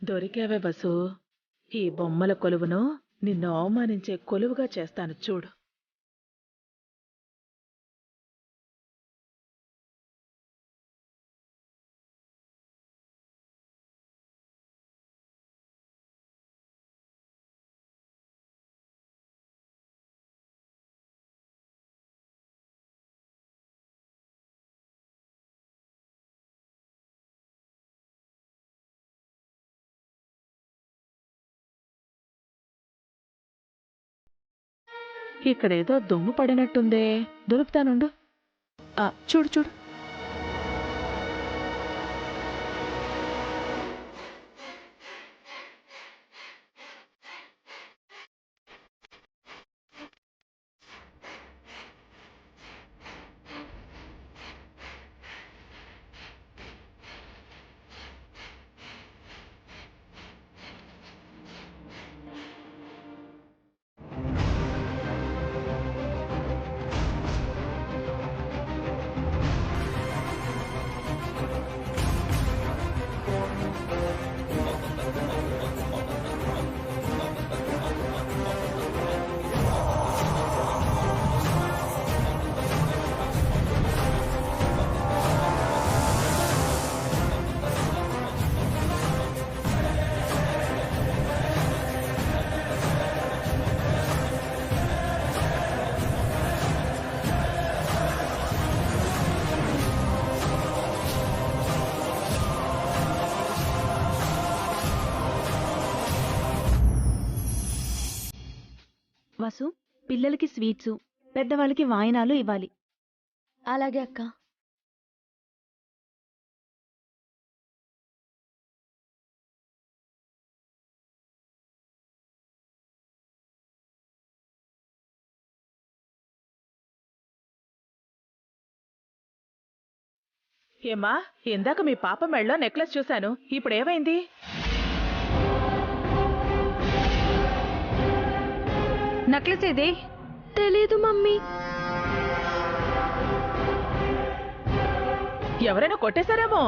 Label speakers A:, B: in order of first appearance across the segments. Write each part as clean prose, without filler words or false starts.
A: దొరికావే bus. ఈ బొమ్మల కొలువును నిన్ను అవమానించే కొలువుగా చేస్తాను చూడు. ఇక్కడేదో దుమ్ము పడినట్టుందే, దులుపుతానుండు. చూడు చూడు.
B: వసు, పిల్లలకి స్వీట్సు, పెద్దవాళ్ళకి వాయినాలు ఇవ్వాలి.
C: అలాగే అక్క.
A: ఏమ్మా, ఇందాక మీ పాప మెళ్ళో నెక్లెస్ చూశాను, ఇప్పుడేమైంది?
B: నెక్లెస్ ఏది?
C: తెలీదు మమ్మీ.
A: ఎవరైనా కొట్టేశారేమో.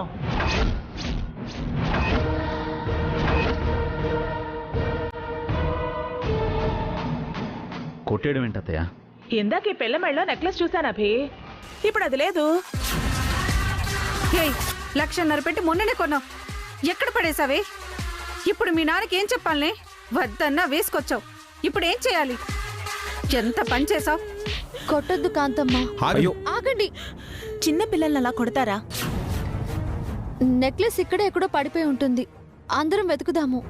D: కొట్టేయడం ఏంటత్తయ్య?
A: ఇందాక ఈ పిల్ల మెళ్ళో నెక్లెస్ చూశాను అభి, ఇప్పుడు అది లేదు.
B: 1,00,000 పెట్టి మొన్ననే కొన్నావు, ఎక్కడ పడేసావే? ఇప్పుడు మీ నాన్నకి ఏం చెప్పాలనే? వద్దన్నా వేసుకొచ్చావు, ఇప్పుడు ఏం చేయాలి? ఎంత పని చేసావు?
C: కొట్టొద్దు కాంతమ్మ. ఆగండి.
B: చిన్న పిల్లల్ని అలా కొడతారా?
C: నెక్లెస్ ఇక్కడే ఎక్కడో పడిపోయి ఉంటుంది, అందరం వెతుకుదాము.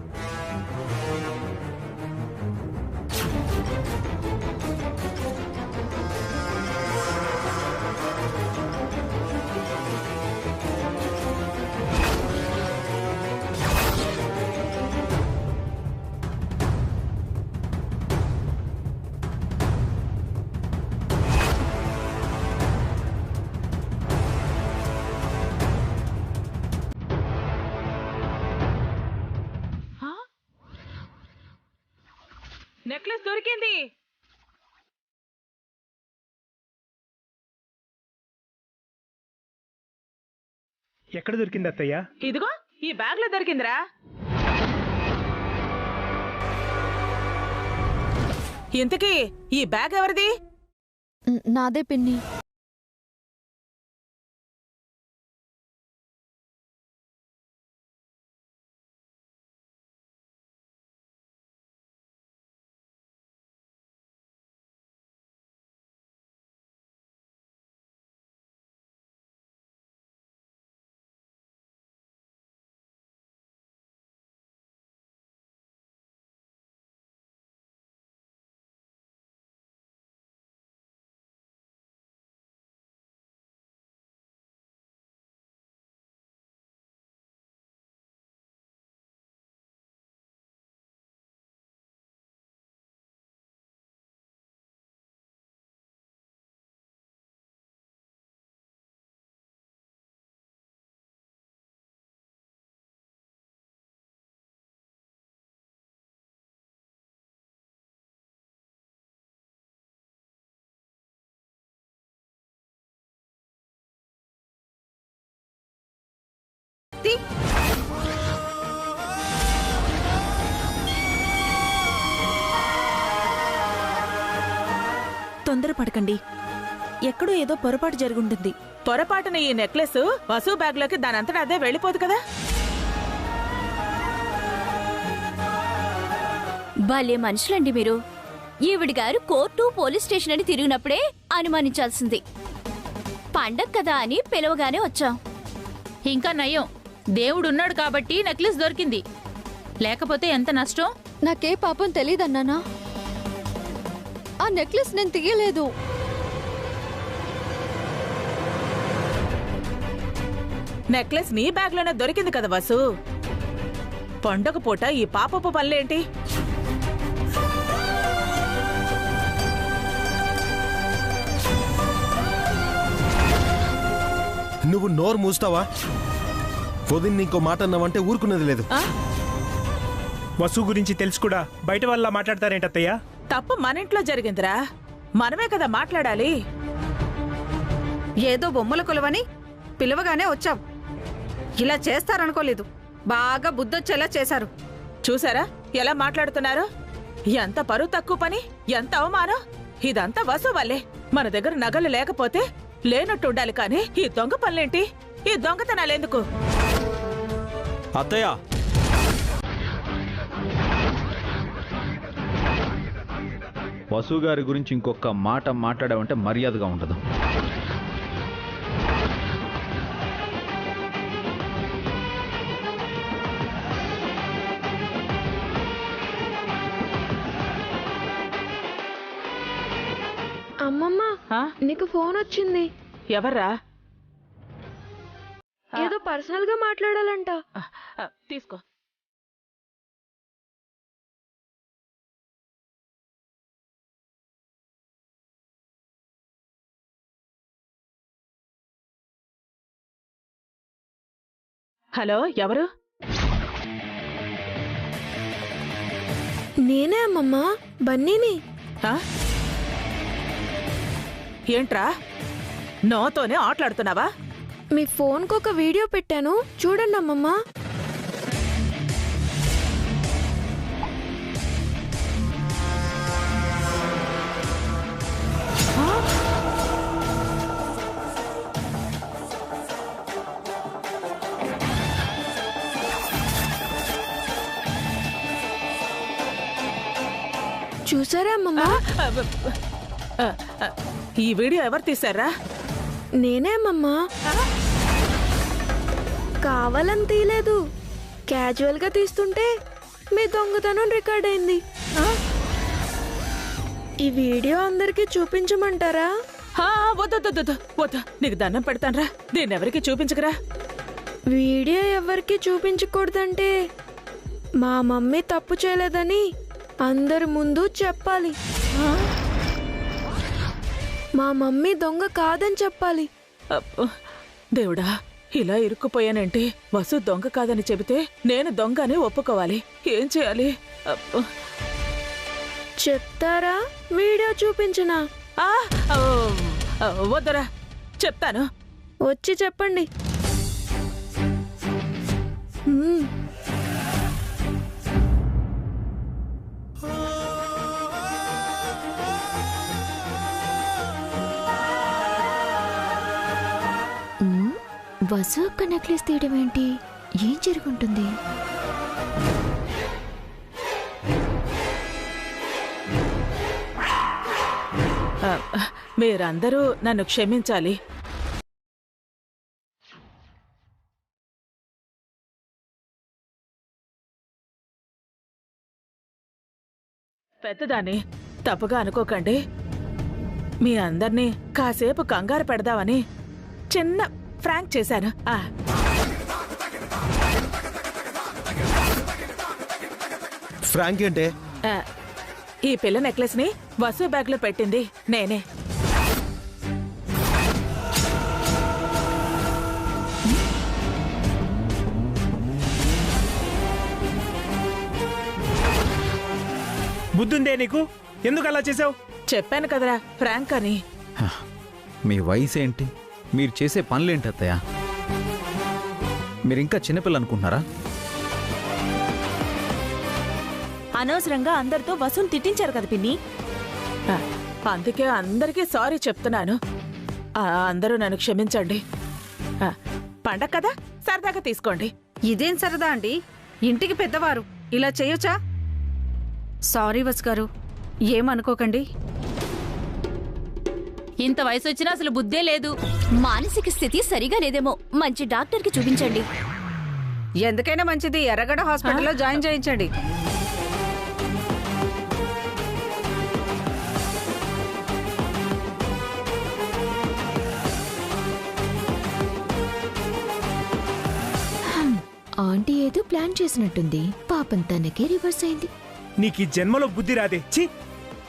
A: నెక్లెస్ దొరికింది.
E: ఎక్కడ దొరికింది అత్తయ్య?
A: ఇదిగో ఈ బ్యాగ్ లో దొరికిందిరా. ఇంతకీ ఈ బ్యాగ్ ఎవరిది?
C: నాదే పిన్ని.
D: తొందరపడకండి. ఎక్కడో ఏదో పొరపాటు జరుగుంటుంది.
A: పొరపాటున ఈ నెక్లెస్ వసు బ్యాగ్ లోకి దానంతటా అదే వెళ్ళిపోదు కదా.
F: భలే మనుషులండి మీరు. ఈవిడి గారు కోర్టు పోలీస్ స్టేషన్ అని తిరిగినప్పుడే అనుమానించాల్సింది. పండగ కదా అని పిలవగానే వచ్చాం.
G: ఇంకా నయం, దేవుడున్నాడు కాబట్టి నెక్లెస్ దొరికింది, లేకపోతే ఎంత నష్టం.
C: నాకే పాపం తెలీదన్నానా? ఆ నెక్లెస్ నేను తీయలేదు.
A: నెక్లెస్ నీ బ్యాగ్ లోనే దొరికింది కదా వసు. పండగ పూట ఈ పాపపు పనులేంటి?
H: నువ్వు నోరు మూస్తావా? వదిన్ని ఇంకో మాట అన్నావంటే ఊరుకున్నది లేదు.
E: వసు గురించి తెలుసు కూడా బయట వాళ్ళ మాట్లాడతారేంటత్తయ్య?
A: తప్పు మన ఇంట్లో జరిగిందిరా, మనమే కదా మాట్లాడాలి.
B: ఏదో బొమ్మల కొలువని పిలవగానే వచ్చాం. ఇలా చేస్తారనుకోలేదు. బాగా బుద్ధొచ్చేలా చేశారు.
A: చూసారా ఎలా మాట్లాడుతున్నారు? ఎంత పరువు తక్కువ పని, ఎంత అవమానం. ఇదంతా వసు వల్లే. మన దగ్గర నగలు లేకపోతే లేనట్టు ఉండాలి, కానీ ఈ దొంగ పనులేంటి? ఈ దొంగతనాలెందుకు?
I: అత్తయ్య, వసు గారి గురించి ఇంకొక మాట మాట్లాడావంటే మర్యాదగా ఉండదు.
C: అమ్మమ్మ,
A: ఆ?
C: నీకు ఫోన్ వచ్చింది.
A: ఎవర్రా?
C: ఏదో పర్సనల్ గా మాట్లాడాలంట.
A: తీసుకో. హలో, ఎవరు?
C: నేనే అమ్మమ్మ, బన్నీని.
A: ఆ? ఏంట్రా, నాతోనే ఆటలాడుతున్నావా?
C: మీ ఫోన్కి ఒక వీడియో పెట్టాను, చూడండి అమ్మమ్మ. చూసారా అమ్మమ్మ?
A: ఈ వీడియో ఎవరు తీశారా?
C: నేనే అమ్మమ్మ. కావాలని తీయలేదు, క్యాజువల్ గా తీస్తుంటే మీ దొంగతనం రికార్డ్ అయింది. ఈ వీడియో అందరికి చూపించమంటారా?
A: వద్దు, నీకు దండం పెడతాన్రా. దీన్ని ఎవరికి చూపించకరా.
C: వీడియో ఎవరికి చూపించకూడదంటే మా మమ్మీ తప్పు చేయలేదని అందరి ముందు చెప్పాలి. మా మమ్మీ దొంగ కాదని చెప్పాలి.
A: దేవుడా, ఇలా ఇరుక్కుపోయానంటే వసు దొంగ కాదని చెబితే నేను దొంగ అని ఒప్పుకోవాలి. ఏం చేయాలి?
C: చెప్తారా? వీడియో చూపించనా?
A: వద్దురా, చెప్తాను.
C: వచ్చి చెప్పండి.
F: వసు ఒక్క నెక్లెస్ తీయడం ఏంటి? ఏం జరుగుంటుంది?
A: మీరందరూ నన్ను క్షమించాలి. పెద్దదాన్ని తప్పుగా అనుకోకండి. మీ అందర్నీ కాసేపు కంగారు పెడదామని చిన్న ఫ్రాంక్ చేశాను.
H: ఫ్రాంక్ ఏంటే?
A: ఈ పిల్ల నెక్లెస్ ని వసు బ్యాగ్ లో పెట్టింది నేనే.
E: బుద్ధుందే నీకు? ఎందుకు అలా చేసావు?
A: చెప్పాను కదరా ఫ్రాంక్ అని.
I: మీ వయసు ఏంటి? మీరు చేసే పనులేంటి అత్తయ్య? మీరింకా చిన్నపిల్ల అనుకుంటున్నారా?
D: అనవసరంగా అందరితో వసుని తిట్టించారు కదా పిన్ని.
A: అందుకే అందరికీ సారీ చెప్తున్నాను. అందరూ నన్ను క్షమించండి. పండగ కదా, సరదాగా తీసుకోండి.
B: ఇదేం సరదా అండి? ఇంటికి పెద్దవారు ఇలా చేయొచ్చా? సారీ వసు గారు, ఏమనుకోకండి.
G: ఇంత వయసు వచ్చినా అసలు బుద్ధే లేదు.
F: మానసిక స్థితి సరిగా లేదేమో, మంచి డాక్టర్కి చూపించండి.
B: ఎందుకైనా మంచిది ఎర్రగడ్డ హాస్పిటల్లో జాయిన్ చేయించండి.
C: ఆంటీ ఏదో ప్లాన్ చేసినట్టుంది. పాపం తనకే రివర్స్ అయింది.
E: నీకు ఈ జన్మలో బుద్ధి రాదే. ఛీ,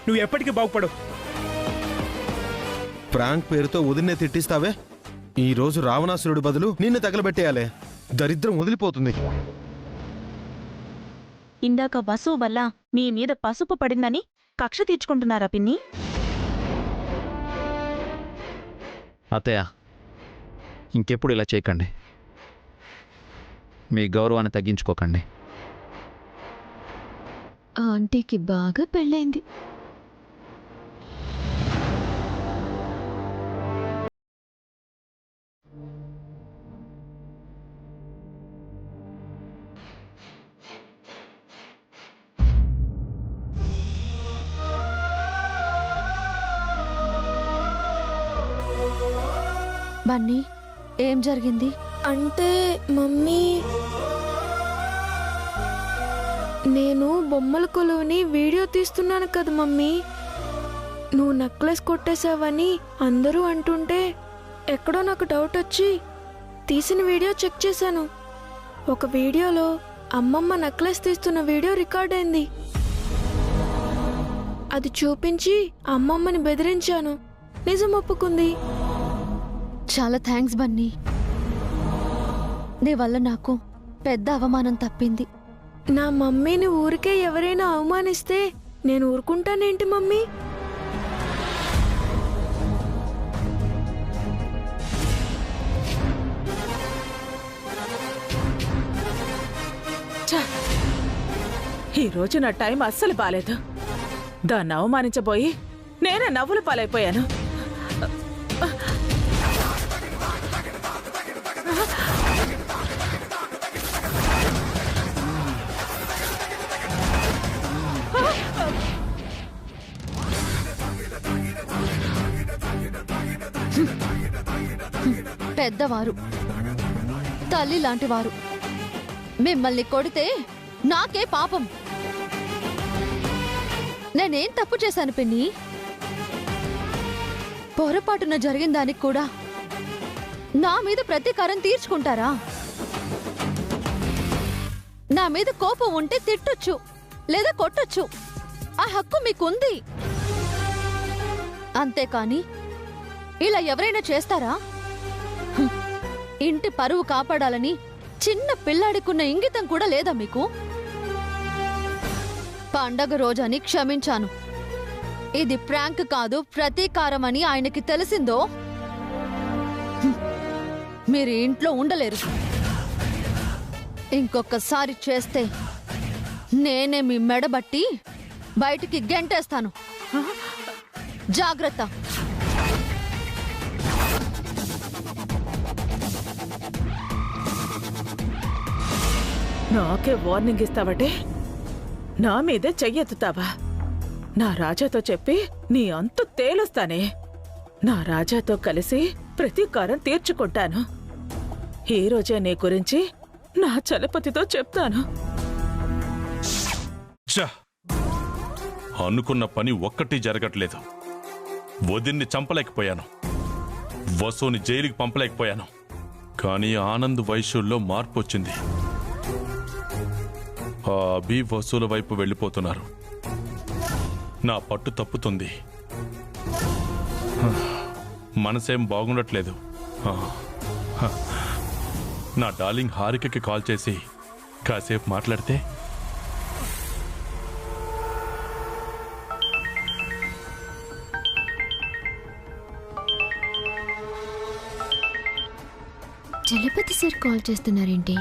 E: నువ్వు ఎప్పటికీ బాగుపడవు.
H: ప్రాంక్ పేరుతో వదిన్నే తిట్టిస్తావే. ఈ రోజు రావణాసురుడి బదులు నిన్ను తగలబెట్టేయాలే. దరిద్రం వదిలిపోతుంది.
D: ఇందాక వసు వల్ల మీ మీద పసుపు పడిందని కక్ష తీర్చుకుంటున్నారా పిన్ని?
I: అత్తయ్య, ఇంకెప్పుడు ఇలా చేయకండి. మీ గౌరవాన్ని తగ్గించుకోకండి.
C: ఆంటీకి బాగా పెళ్ళైంది.
J: బన్నీ, ఏం జరిగింది?
C: అంటే మమ్మీ, నేను బొమ్మల కొలువుని వీడియో తీస్తున్నాను కదా మమ్మీ. నువ్వు నెక్లెస్ కొట్టేశావని అందరూ అంటుంటే ఎక్కడో నాకు డౌట్ వచ్చి తీసిన వీడియో చెక్ చేశాను. ఒక వీడియోలో అమ్మమ్మ నెక్లెస్ తీస్తున్న వీడియో రికార్డ్ అయింది. అది చూపించి అమ్మమ్మని బెదిరించాను. నిజం ఒప్పుకుంది.
J: చాలా థ్యాంక్స్ బన్నీ. నీ వల్ల నాకు పెద్ద అవమానం తప్పింది.
C: నా మమ్మీని ఊరికే ఎవరైనా అవమానిస్తే నేను ఊరుకుంటానేంటి మమ్మీ?
A: ఈరోజు నా టైం అస్సలు బాలేదు. దాన్ని అవమానించబోయి నేనే నవ్వులు పాలైపోయాను.
J: పెద్దవారు, తల్లి లాంటివారు మిమ్మల్ని కొడితే నాకే పాపం. నేనేం తప్పు చేశాను పిన్ని? పొరపాటున జరిగిన దానికి కూడా నా మీద ప్రతీకారం తీర్చుకుంటారా? నా మీద కోపం ఉంటే తిట్టొచ్చు లేదా కొట్టొచ్చు, ఆ హక్కు మీకుంది. అంతేకాని ఇలా ఎవరైనా చేస్తారా? ఇంటి పరువు కాపాడాలని చిన్న పిల్లాడికున్న ఇంగితం కూడా లేదా మీకు? పండగ రోజని క్షమించాను. ఇది ప్రాంక్ కాదు, ప్రతీకారం అని ఆయనకి తెలిసిందో మీరు ఇంట్లో ఉండలేరు. ఇంకొకసారి చేస్తే నేనే మీ మెడబట్టి బయటికి గెంటేస్తాను. జాగ్రత్త.
A: నాకే వార్నింగ్ ఇస్తావటే? నా మీదే చెయ్యెత్తుతావా? నా రాజాతో చెప్పి నీ అంతు తేలుస్తానే. నా రాజాతో కలిసి ప్రతీకారం తీర్చుకుంటాను. ఈ రోజే నీ గురించి నా చలపతితో చెప్తాను.
K: అనుకున్న పని ఒక్కటి జరగట్లేదు. వదిన్ని చంపలేకపోయాను, వసుని జైలుకి పంపలేకపోయాను. కానీ ఆనంద్ వైశ్యుల్లో మార్పు వచ్చింది. ఆ అభి వసూల వైపు వెళ్ళిపోతున్నారు. నా పట్టు తప్పుతుంది. మనసేం బాగుండట్లేదు. నా డార్లింగ్ హారికకి కాల్ చేసి కాసేపు మాట్లాడితే
C: చలపతి సార్ కాల్ చేస్తున్నారేంటి?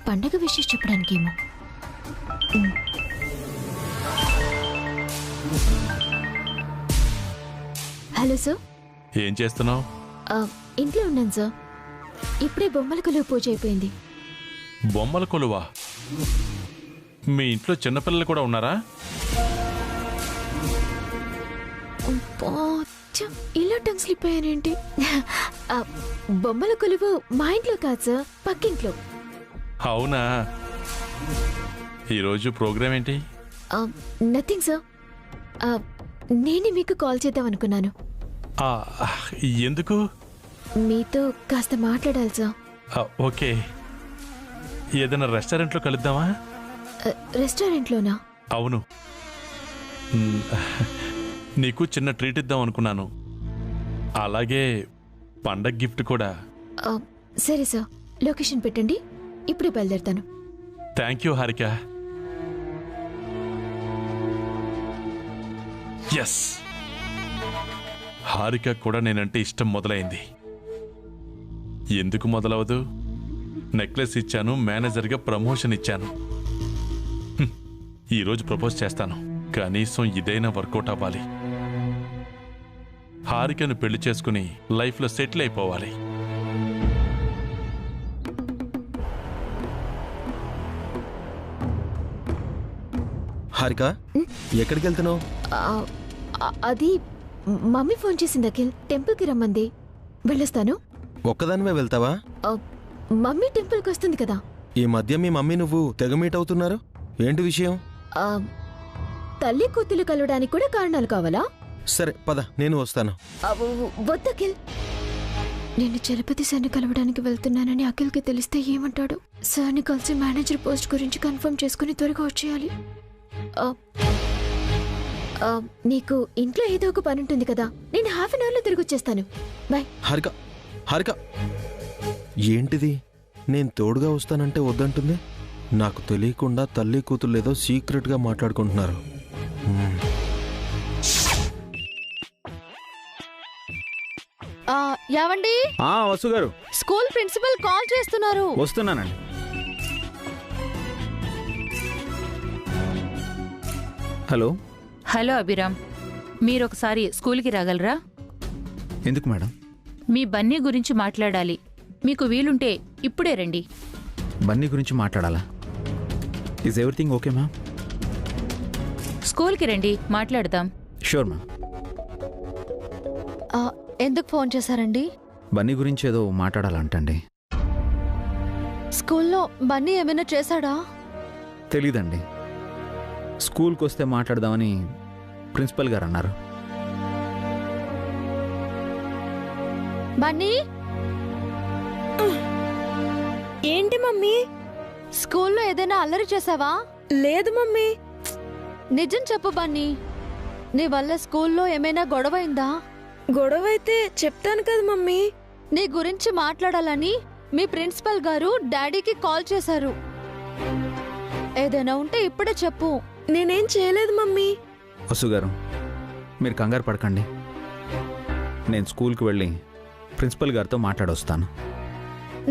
C: పండగ విషయం చెప్పడానికేమో.
L: Hello sir.
K: ఏం చేస్తున్నావు?
L: ఇంట్లో ఉన్నాను సార్. ఇప్పుడే బొమ్మల కొలువు పూజ అయిపోయింది.
K: బొమ్మల కొలువా? మీ ఇంట్లో చిన్నపిల్లలు కూడా ఉన్నారా?
L: ఇలా టంగ్ స్లిప్ అయ్యానేంటి? బొమ్మల కొలువు మా ఇంట్లో కాదు సార్, పక్కింట్లో.
K: అవునా? ఈరోజు ప్రోగ్రామ్ ఏంటి?
L: Nothing sir. నేనే మీకు కాల్ చేద్దాం అనుకున్నాను.
K: ఎందుకు?
L: మీతో కాస్త మాట్లాడాలి సార్.
K: ఓకే, ఏదైనా రెస్టారెంట్లో కలుద్దామా?
L: రెస్టారెంట్లోనా?
K: అవును, నీకు చిన్న ట్రీట్ ఇద్దాం అనుకున్నాను. అలాగే పండగ గిఫ్ట్ కూడా.
L: సరే సార్, లొకేషన్ పెట్టండి, ఇప్పుడే బయలుదేరుతాను.
K: Thank you Harika. Yes, Harika కూడా నేనంటే ఇష్టం మొదలైంది. ఎందుకు మొదలవదు? నెక్లెస్ ఇచ్చాను, మేనేజర్గా ప్రమోషన్ ఇచ్చాను. ఈరోజు ప్రపోజ్ చేస్తాను. కనీసం ఇదైనా వర్కౌట్ అవ్వాలి. హారికను పెళ్లి చేసుకుని లైఫ్లో సెటిల్ అయిపోవాలి.
H: హారిక, ఎక్కడికి వెళ్తున్నావు?
L: అది మమ్మీ ఫోన్ చేసింది అఖిల్, టెంపుల్కి రమ్మంది. వెళ్ళొస్తాను.
H: ఒక్కదానివే వెళ్తావా?
L: మమ్మీ టెంపుల్కి వస్తుంది కదా.
H: ఈ మధ్య మీ మమ్మీ నువ్వు తెగ మీట్ అవుతున్నారు, ఏంటి విషయం?
L: తల్లి కూతులు కలవడానికి కూడా కారణాలు కావాలా?
H: సరే పద, నేను వస్తాను.
L: వద్దఖిల్, నేను చలపతి సార్ని కలవడానికి వెళ్తున్నానని అఖిల్కి తెలిస్తే ఏమంటాడు? సార్ని కలిసి మేనేజర్ పోస్ట్ గురించి కన్ఫర్మ్ చేసుకుని త్వరగా వచ్చేయాలి. నీకు ఇంట్లో ఏదో ఒక పని ఉంటుంది కదా, నేను హాఫ్ అన్ అవర్లో తిరిగి వచ్చేస్తాను. బాయ్.
H: హారిక, హారిక, ఏంటిది? నేను తోడుగా వస్తానంటే వద్దంటుంది. నాకు తెలియకుండా తల్లి కూతురు ఏదో సీక్రెట్గా మాట్లాడుకుంటున్నారు.
J: యావండి?
I: వసు గారు,
J: స్కూల్ ప్రిన్సిపల్ కాల్ చేస్తున్నారు.
I: వస్తున్నానండి. హలో.
G: హలో అభిరామ్, మీరొకసారి స్కూల్కి రాగలరా?
I: ఎందుకు మేడం?
G: మీ బన్నీ గురించి మాట్లాడాలి. మీకు వీలుంటే ఇప్పుడే రండి.
I: బన్నీ గురించి మాట్లాడాలా? Is everything okay ma'am?
G: స్కూల్కి రండి, మాట్లాడదాం.
I: Sure ma'am.
J: ఎందుకు ఫోన్ చేశారండి?
I: బన్నీ గురించి ఏదో మాట్లాడాలంటండి.
J: స్కూల్లో బన్నీ ఏమైనా చేశాడా?
I: తెలీదండి. స్కూల్కి వస్తే మాట్లాడదామని ప్రిన్సిపల్ గారు అన్నారు.
J: బన్నీ,
C: ఏంటి మమ్మీ?
J: స్కూల్లో ఏదైనా అల్లరి చేసావా?
C: లేదు మమ్మీ.
J: నిజం చెప్పు బన్నీ, నీ వల్ల స్కూల్లో ఏమైనా గొడవైందా?
C: గొడవ అయితే చెప్తాను కదా మమ్మీ.
J: నీ గురించి మాట్లాడాలని మీ ప్రిన్సిపల్ గారు డాడీకి కాల్ చేశారు. ఏదైనా ఉంటే ఇప్పుడే చెప్పు.
C: నేనేం చేయలేదు మమ్మీ.
I: వసు గారు, మీరు కంగారు పడకండి. నేను స్కూల్కి వెళ్ళి ప్రిన్సిపల్ గారితో మాట్లాడొస్తాను.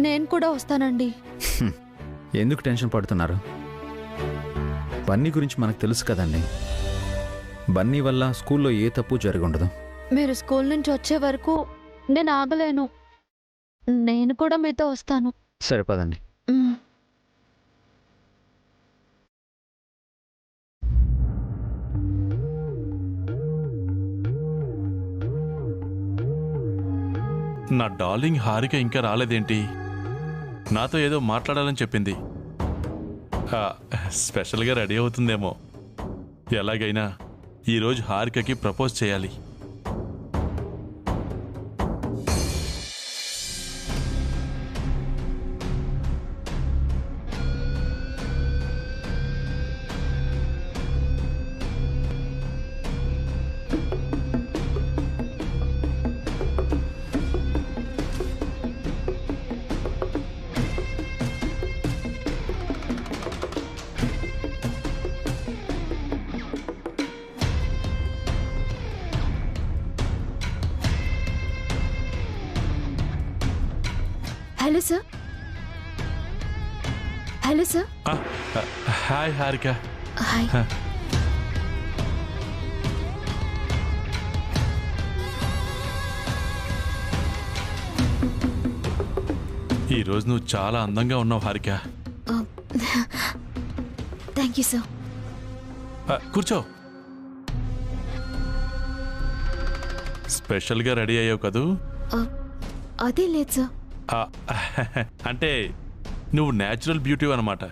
J: నేను కూడా వస్తానండి.
I: ఎందుకు టెన్షన్ పడుతున్నారు? బన్నీ గురించి మనకు తెలుసు కదండి. బన్నీ వల్ల స్కూల్లో ఏ తప్పు జరగundదు.
J: మీరు స్కూల్ నుంచి వచ్చే వరకు నేను ఆగలేను. నేను కూడా మీతో వస్తాను.
I: సరే పదండి.
K: నా డార్లింగ్ హారిక ఇంకా రాలేదేంటి? నాతో ఏదో మాట్లాడాలని చెప్పింది. స్పెషల్గా రెడీ అవుతుందేమో. ఎలాగైనా ఈరోజు హారికకి ప్రపోజ్ చేయాలి.
L: Hello sir. Hello sir.
K: Hi Harika.
L: Hi.
K: ఈ రోజు నువ్వు చాలా అందంగా ఉన్నావు హారిక.
L: Thank you sir.
K: కూర్చో. స్పెషల్గా రెడీ అయ్యావు కదూ?
L: అదే లేదు సార్.
K: అంటే నువ్వు న్యాచురల్ బ్యూటీ అన్నమాట.